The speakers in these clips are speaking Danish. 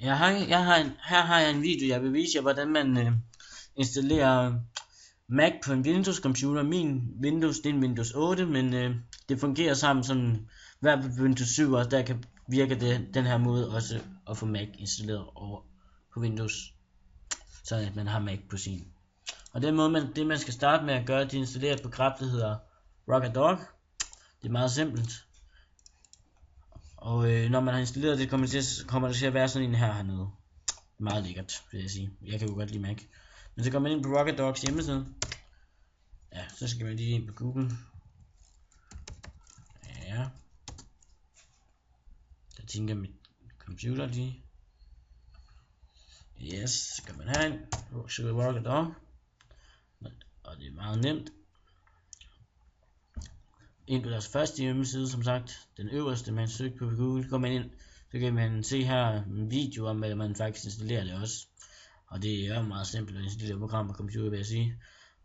Her har jeg en video, jeg vil vise jer, hvordan man installerer Mac på en Windows computer. Min Windows, det er en Windows 8, men det fungerer sammen som hver Windows 7, og der kan virke den her måde også at få Mac installeret over på Windows, så at man har Mac på sin. Og den måde, det man skal starte med at gøre, det er installeret program, der hedder Rockadock. Det er meget simpelt. Og når man har installeret det, kommer det til at være sådan en her hernede. Meget lækkert, vil jeg sige. Jeg kan jo godt lide Mac. Men så går man ind på Rockadocks hjemmeside. Ja, så skal man lige ind på Google. Ja. Der tænker mit computer lige. Yes, så kan man have en. Så kan Rockadock. Og det er meget nemt. Ind på deres første hjemmeside, som sagt, den øverste, man søger på Google, går man ind, så kan man se her en video om, at man faktisk installerer det også. Og det er jo meget simpelt at installere program på computer, vil jeg sige.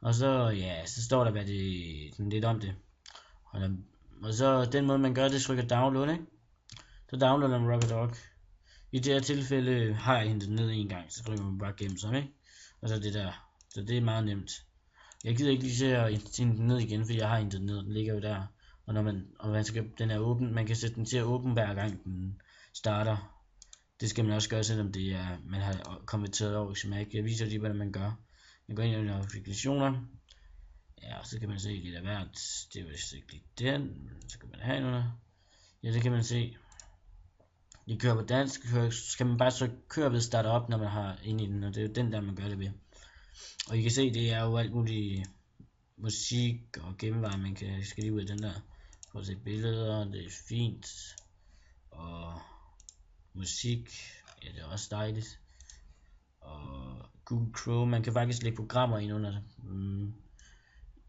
Og så, ja, så står der, hvad det sådan lidt om det. Og så den måde, man gør det, trykker download, ikke? Så downloader man Rockadock. I det her tilfælde har jeg hentet ned en gang, så trykker man bare gennem sig, ikke? Og så det der. Så det er meget nemt. Jeg gider ikke lige se at hente den ned igen, fordi jeg har hentet den ned, den ligger jo der. Og når man skal, den er åben, man kan sætte den til at åbne hver gang den starter. Det skal man også gøre, selvom det er, man har konverteret over til Mac. Jeg viser lige, hvordan man gør. Man går ind i notifikationer. Ja, så kan man se lidt af hvert. Det er vist ikke lige den. Så kan man have noget. Ja, det kan man se. Det kører på dansk. Så skal man bare trykke kør ved starte op, når man har inde i den. Og det er jo den der, man gør det ved. Og I kan se, det er jo alt muligt musik og gennemveje, man skal lige ud af den der. Prøv at se billeder, det er fint. Og musik, ja, det er også dejligt. Og Google Chrome, man kan faktisk lægge programmer ind under det.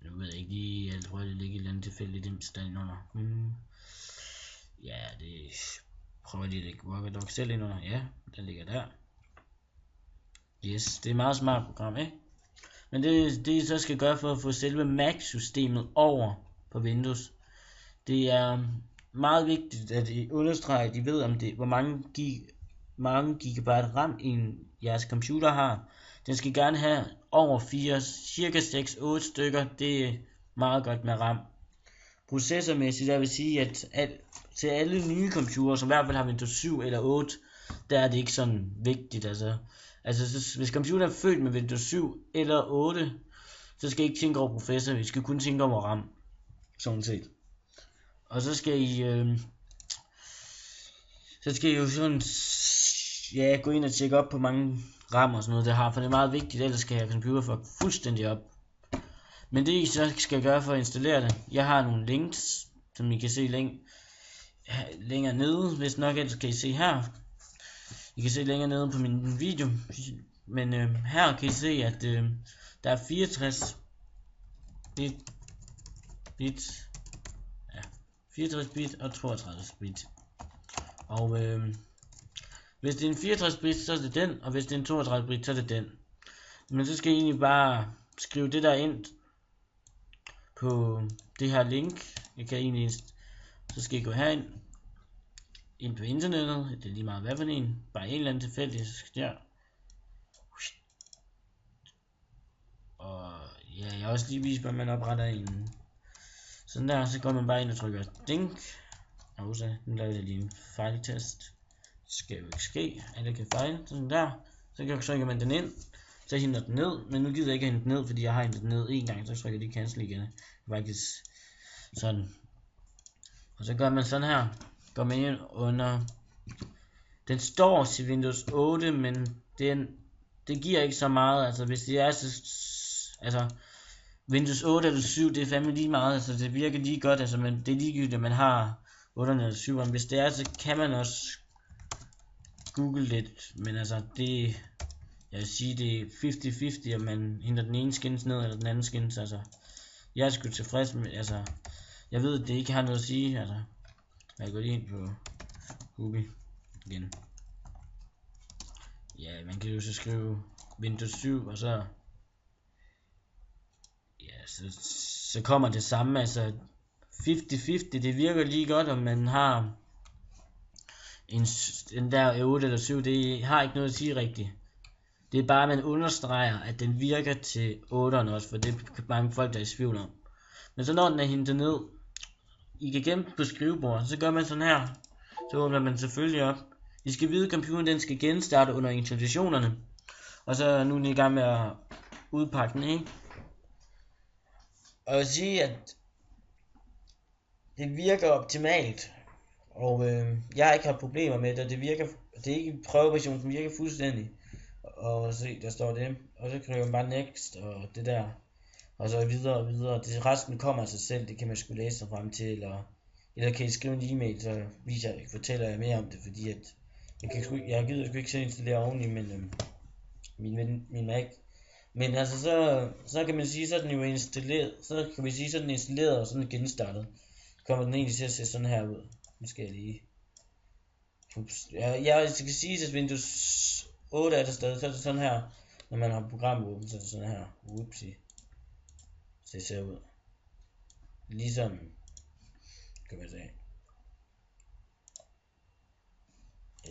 Jeg ved ikke lige, jeg tror det ligger et eller andet tilfældigt ind under. Ja, det prøver lige at lægge Rockadock selv ind under. Ja, den ligger der. Yes, det er et meget smart program, ikke? Men det I så skal gøre for at få selve Mac-systemet over på Windows, det er meget vigtigt at I understreger, at I ved om det, hvor mange gigabyte RAM jeres computer har. Den skal gerne have over 4, cirka 6-8 stykker. Det er meget godt med RAM. Processormæssigt, jeg vil sige, at til alle nye computere, som i hvert fald har Windows 7 eller 8, der er det ikke sådan vigtigt. Altså hvis computeren er født med Windows 7 eller 8, så skal I ikke tænke over processor, vi skal kun tænke over RAM, sådan set. Og så skal I jo sådan, ja, gå ind og tjekke op på mange RAM og sådan noget, det har, for det er meget vigtigt, ellers skal jeg computer for fuldstændig op. Men det I så skal gøre for at installere det, jeg har nogle links, som I kan se længere nede, hvis nok, ellers kan I se her. I kan se længere nede på min video, men her kan I se, at der er 64 bit, ja, 64 bit og 32 bit. Og hvis det er en 64 bit, så er det den, og hvis det er en 32 bit, så er det den. Men så skal I egentlig bare skrive det der ind på det her link. Jeg kan egentlig, så skal I gå herind, ind på internettet, det er lige meget hvad for en, bare en eller anden tilfældig, så skal der. Og ja, jeg har også lige vist, hvordan man opretter en. Sådan der, så går man bare ind og trykker ding. Og så nu laver jeg lige en fejltest. Det skal jo ikke ske, alle kan fejle, sådan der. Så trykker man den ind, så henter den ned, men nu gider jeg ikke hente den ned, fordi jeg har hentet den ned en gang, så trykker jeg lige cancel igen. Faktisk sådan. Og så gør man sådan her. Går man ind under, den står til Windows 8, men det giver ikke så meget, altså hvis det er så, altså Windows 8 eller 7, det er fandme lige meget, altså det virker lige godt, altså men det er ligegyldigt, at man har 8 eller 7, men hvis det er, så kan man også google lidt, men altså det, jeg vil sige, det er 50-50, at man henter den ene skins ned, eller den anden skins, altså jeg er sgu tilfreds med, altså jeg ved, at det ikke har noget at sige, altså. Jeg går lige ind på Google igen. Ja, man kan jo så skrive Windows 7, og så, ja, så kommer det samme, altså 50-50, det virker lige godt, om man har den der 8 eller 7, det har ikke noget at sige rigtigt. Det er bare, at man understreger, at den virker til 8'eren også, for det er mange folk, der er i tvivl om. Men så når den er hentet ned, I kan gemme på skrivebordet, så gør man sådan her. Så åbner man selvfølgelig op. I skal vide, at computeren den skal genstarte under installationerne. Og så nu er I i gang med at udpakke den, ikke? Og jeg vil sige, at det virker optimalt. Og jeg har ikke haft problemer med det, det virker, det er ikke en prøveversion, som virker fuldstændig. Og se, der står det, og så krykker man bare next, og det der, og så videre og videre. Det resten kommer af sig selv, det kan man sgu læse sig frem til, eller kan I skrive en e-mail, så fortæller jeg mere om det, fordi at, jeg gider sgu ikke selv installere oveni, men min Mac. Men altså, så kan man sige, så er den jo installeret, så kan vi sige, så er den installeret, og sådan genstartet. Kommer den egentlig til at se sådan her ud. Nu skal jeg lige. Jeg skal sige, at Windows 8 er der stadig, så er det sådan her. Når man har programmet åbent, så er det sådan her. Upsi. Så det ser ud. Ligesom. Kan man sige.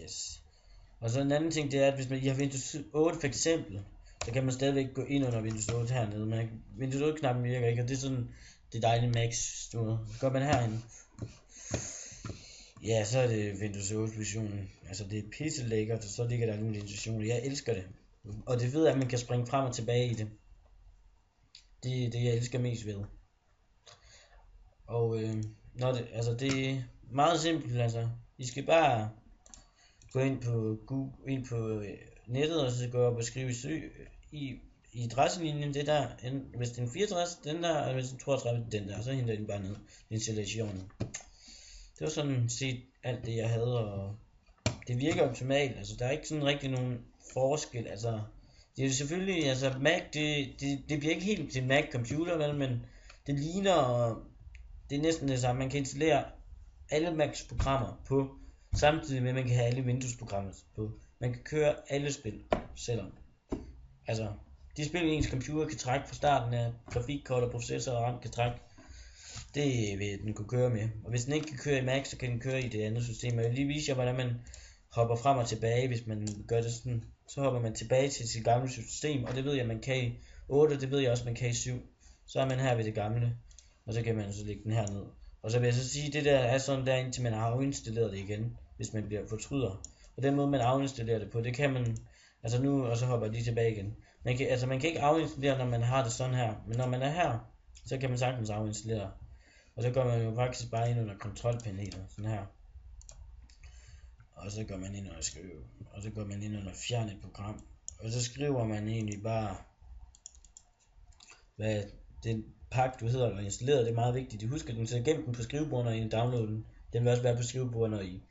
Yes. Og så en anden ting, det er, at hvis man I har Windows 8 for eksempel, så kan man stadigvæk gå ind under Windows 8 hernede. Men Windows 8 knappen virker ikke, og det er sådan det dejlige Max. Så går man herinde. Ja, så er det Windows 8 versionen. Altså det er pisse lækkert, og så ligger der nogle installationer. Jeg elsker det. Og det ved at man kan springe frem og tilbage i det. Det er det jeg elsker mest ved. Og det er meget simpelt, altså. I skal bare gå ind på Google, ind på nettet, og så gå op og skrive i adresselinjen, det der, hvis det er en 64, den der, eller hvis det er 32, den der, og så henter I den bare ned, installationen. Det var sådan set alt det jeg havde, og det virker optimalt, altså der er ikke sådan rigtig nogen forskel, altså det er selvfølgelig, altså Mac, det bliver ikke helt til Mac computer, vel, men det ligner, det er næsten det samme, man kan installere alle Macs programmer på, samtidig med at man kan have alle Windows programmer på, man kan køre alle spil, selvom, altså de spil ens computer kan trække fra starten af, grafikkort og processor og RAM kan trække, det vil den kunne køre med. Og hvis den ikke kan køre i Mac, så kan den køre i det andet system. Og jeg vil lige vise jer, hvordan man hopper frem og tilbage, hvis man gør det sådan. Så hopper man tilbage til sit gamle system, og det ved jeg, man kan i 8, og det ved jeg også, man kan i 7. Så er man her ved det gamle, og så kan man så lægge den her ned. Og så vil jeg så sige, det der er sådan der, indtil man har afinstalleret det igen, hvis man bliver fortryder. Og den måde, man afinstallerer det på, det kan man, altså nu, og så hopper jeg lige tilbage igen. Man kan ikke afinstallere, når man har det sådan her, men når man er her, så kan man sagtens afinstallere. Og så går man jo faktisk bare ind under kontrolpanelet, sådan her. Og så går man ind og skriver, og så går man ind under fjerne et program. Og så skriver man egentlig bare, hvad den pakke du hedder og installeret, det er meget vigtigt. Jeg husker den, så gem den på skrivebordet, når I downloader den. Den vil også være på skrivebordet,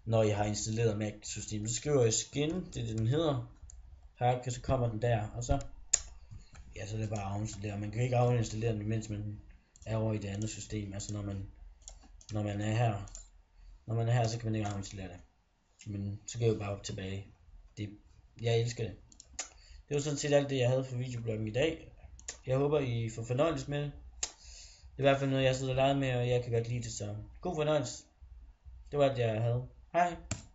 når I har installeret Mac-systemet. Så skriver jeg skin, det er det den hedder. Pakke, så kommer den der, og så, ja, så er det bare at afinstallere. Man kan ikke afinstallere den, mens man er over i det andet system, altså når man er her, så kan man ikke afinstallere det, men så kan jeg jo bare op tilbage. Jeg elsker det. Det var sådan set alt det jeg havde for videobloggen i dag. Jeg håber I får fornøjelse med det. Det er i hvert fald noget jeg sidder og leger med, og jeg kan godt lide det, så god fornøjelse. Det var alt jeg havde. Hej.